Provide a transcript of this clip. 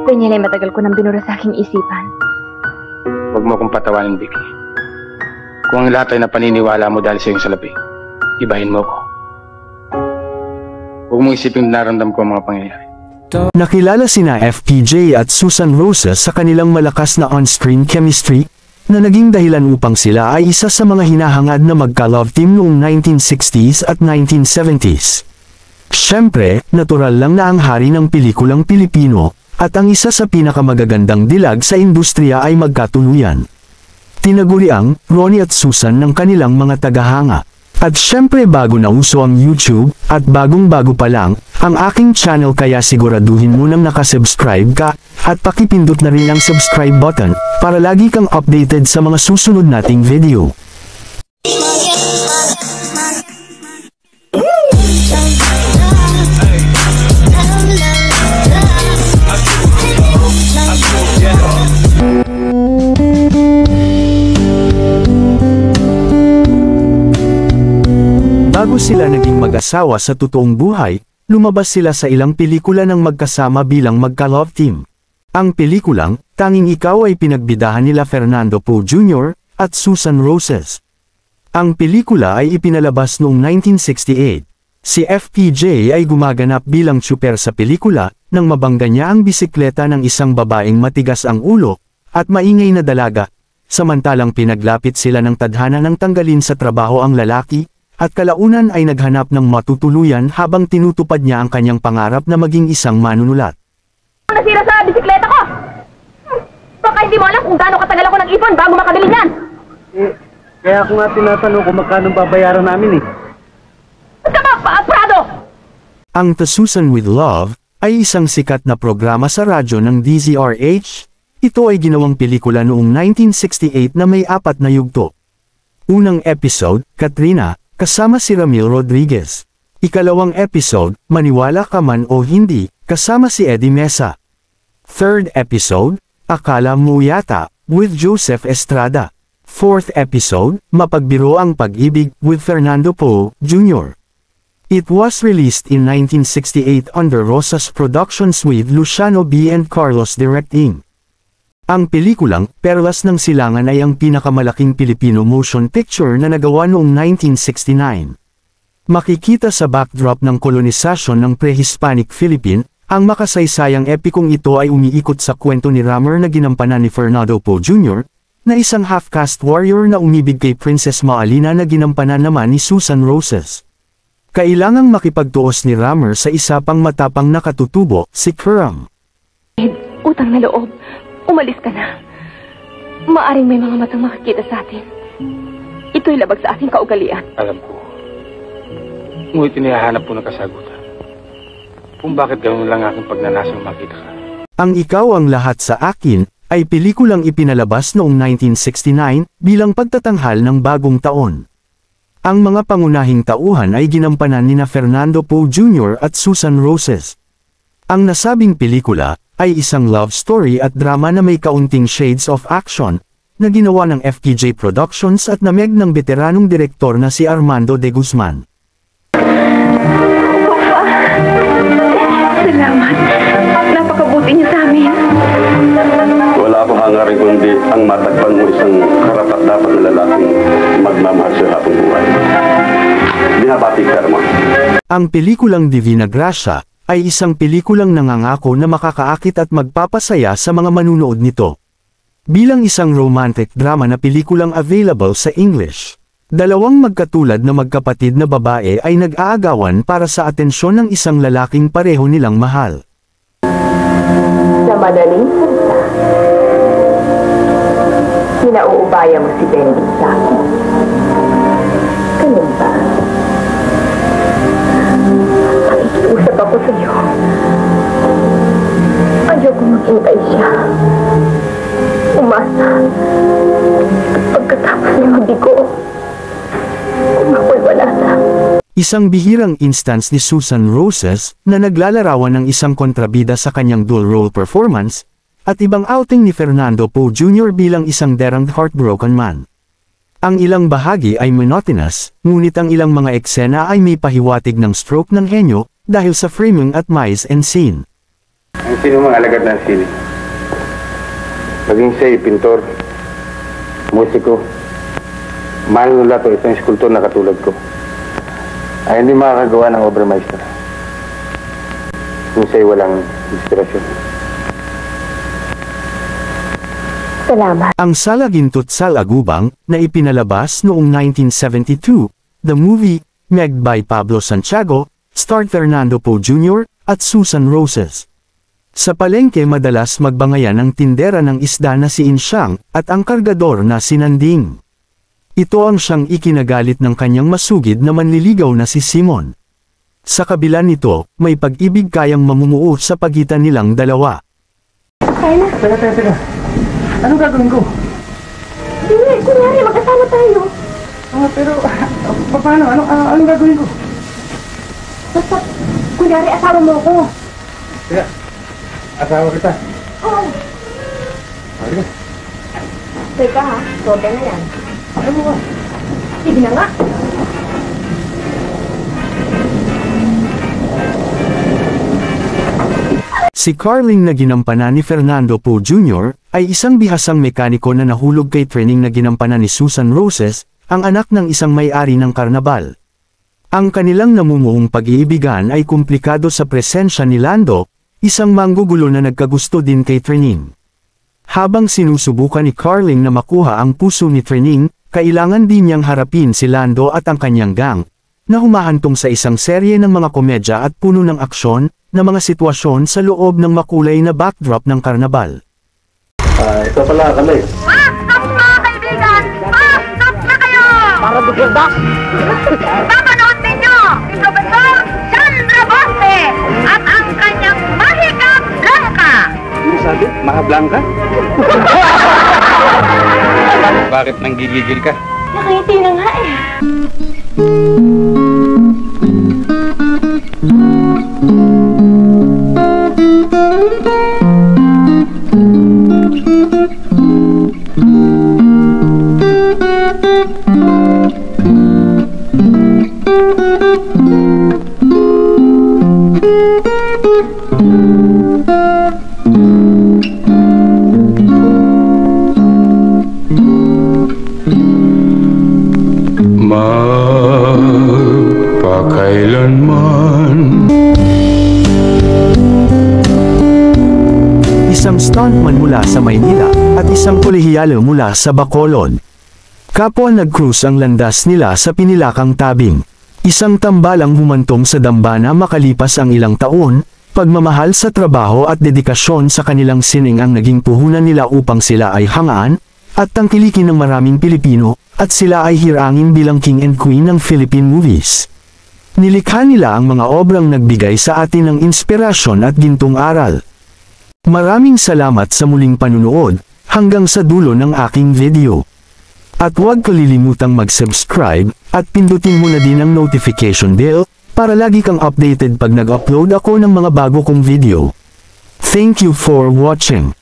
Daniel, ay matagal ko nang binura sa aking isipan. Huwag mo akong patawanin, Vicky. Kung ang lahat ay napaniniwala mo dahil sa iyong salapi, ibahin mo ko. Huwag mong isipin naramdam ko ang mga pangyayari. Nakilala sina FPJ at Susan Roses sa kanilang malakas na on-screen chemistry, na naging dahilan upang sila ay isa sa mga hinahangad na magka-love team noong 1960s at 1970s. Siyempre, natural lang na ang hari ng pelikulang Pilipino, at ang isa sa pinakamagagandang dilag sa industriya ay magkatuluyan. Tinaguri ang Ronnie at Susan ng kanilang mga tagahanga. At syempre bago na uso ang YouTube, at bagong-bago pa lang, ang aking channel kaya siguraduhin mo nang nakasubscribe ka, at pakipindot na rin ang subscribe button, para lagi kang updated sa mga susunod nating video. Bago sila naging mag-asawa sa totoong buhay, lumabas sila sa ilang pelikula ng magkasama bilang magka-love team. Ang pelikulang, Tanging Ikaw ay pinagbidahan nila Fernando Poe Jr. at Susan Roses. Ang pelikula ay ipinalabas noong 1968. Si FPJ ay gumaganap bilang tsuper sa pelikula, nang mabangga niya ang bisikleta ng isang babaeng matigas ang ulo, at maingay na dalaga, samantalang pinaglapit sila ng tadhana ng tanggalin sa trabaho ang lalaki, at kalaunan ay naghanap ng matutuluyan habang tinutupad niya ang kanyang pangarap na maging isang manunulat. Nasira sa bisikleta ko! Baka hindi mo alam kung gaano katagal ako nag-ipon bago makabili niyan! Kaya ako nga tinatanong kung magkano babayaran namin eh. Ba't ka ba, Prado? Ang The Susan with Love ay isang sikat na programa sa radyo ng DZRH. Ito ay ginawang pelikula noong 1968 na may 4 na yugto. Unang episode, Katrina, kasama si Ramil Rodriguez. Ikalawang episode, Maniwala Ka Man o Hindi, kasama si Eddie Mesa. Third episode, Akala Mo Yata, with Joseph Estrada. Fourth episode, Mapagbiro ang Pag-ibig, with Fernando Poe Jr. It was released in 1968 under Rosas Productions with Luciano B. and Carlos directing. Ang pelikulang, Perlas ng Silangan ay ang pinakamalaking Filipino motion picture na nagawa noong 1969. Makikita sa backdrop ng kolonisasyon ng pre-Hispanic Philippine, ang makasaysayang epikong ito ay umiikot sa kwento ni Rammer na ginampanan ni Fernando Poe Jr., na isang half-caste warrior na umibig kay Princess Maalina na ginampanan naman ni Susan Roses. Kailangang makipagtuos ni Rammer sa isa pang matapang na katutubo, si Kuram. Utang na loob. Umalis ka na. Maaring may mga matang makikita sa atin. Ito'y labag sa ating kaugalian. Alam ko. Ngunit inihahanap po ng kasagutan. Kung bakit ganoon lang aking pagnanasang makita ka. Ang Ikaw ang Lahat sa Akin ay pelikulang ipinalabas noong 1969 bilang pagtatanghal ng bagong taon. Ang mga pangunahing tauhan ay ginampanan nina Fernando Poe Jr. at Susan Roses. Ang nasabing pelikula ay isang love story at drama na may kaunting shades of action, na ginawa ng FPJ Productions at nameg ng veteranong direktor na si Armando de Guzman. Salamat. Napakabuti niyo sa amin. Wala akong hangarin kundi ang matagpan mo isang karapat-dapat na lalaking magmamahal sa hapong buhay. Binabati ka naman. Ang pelikulang Divina Gracia ay isang pelikulang nangangako na makakaakit at magpapasaya sa mga manunood nito. Bilang isang romantic drama na pelikulang available sa English, dalawang magkatulad na magkapatid na babae ay nag-aagawan para sa atensyon ng isang lalaking pareho nilang mahal. Sa madaling salita, pinauubaya mo si Benedict sa akin. Ganun ba? Pakikiusap ako sa iyo. Ayoko maghintay siya. Umasa. Pagkatapos niya mabigo, kung ako'y wala na. Isang bihirang instance ni Susan Roses na naglalarawan ng isang kontrabida sa kanyang dual role performance, at ibang outing ni Fernando Poe Jr. bilang isang deranged heartbroken man. Ang ilang bahagi ay monotonous, ngunit ang ilang mga eksena ay may pahiwatig ng stroke ng henyo dahil sa framing at mise en scene. Ang sino mga alagad ng sili? Maging siya'y pintor, musiko, manunulato, isang eskultor na katulad ko, ay hindi makakagawa ng obra maestra kung siya'y walang inspirasyon. Salamat. Ang Salagintot Salagubang na ipinalabas noong 1972, the movie, made by Pablo Santiago, starred Fernando Poe Jr. at Susan Roses. Sa palengke madalas magbangayan ang tindera ng isda na si Insyang at ang kargador na si Nanding. Ito ang siyang ikinagalit ng kanyang masugid na manliligaw na si Simon. Sa kabila nito, may pag-ibig kayang mamumuo sa pagitan nilang dalawa. Kaya na. Teka. Anong gagawin ko? Hindi, kunyari, magkasama tayo. Pero, paano? Anong gagawin ko? Basta, kunyari, asawa mo ako. Kaya, asawa kita. Oo. Halika. Teka ha, sote na yan. Ano mo ba? Sige na nga. Si Carling na ginampanan ni Fernando Poe Jr. ay isang bihasang mekaniko na nahulog kay Trining na ginampanan ni Susan Roses, ang anak ng isang may-ari ng karnabal. Ang kanilang namumuong pag-iibigan ay komplikado sa presensya ni Lando, isang manggugulo na nagkagusto din kay Trining. Habang sinusubukan ni Carling na makuha ang puso ni Trining, kailangan din niyang harapin si Lando at ang kanyang gang, na humahantong sa isang serye ng mga komedya at puno ng aksyon, na mga sitwasyon sa loob ng makulay na backdrop ng karnabal. Ito pala kami. Stop mga kaibigan! Stop na kayo! Para bigyan ba? Papanood ninyo si Professor Chandra Bosque at ang kanyang mahikap Blanca! Ano sabi? Mahablangka? Bakit nanggigigil ka? Nakangiti na nga eh. Magpakailanman. Isang stuntman mula sa Maynila, at isang kolehiyalo mula sa Bacolod. Kapwa nag-cruise ang landas nila sa pinilakang tabing. Isang tambalang humantong sa dambana makalipas ang ilang taon, pagmamahal sa trabaho at dedikasyon sa kanilang sining ang naging puhunan nila upang sila ay hangaan, at tangkilikin ng maraming Pilipino, at sila ay hirangin bilang King and Queen ng Philippine movies. Nilikha nila ang mga obrang nagbigay sa atin ng inspirasyon at gintong aral. Maraming salamat sa muling panunood, hanggang sa dulo ng aking video. At huwag kalilimutang mag-subscribe, at pindutin mo na din ang notification bell, para lagi kang updated pag nag-upload ako ng mga bago kong video. Thank you for watching.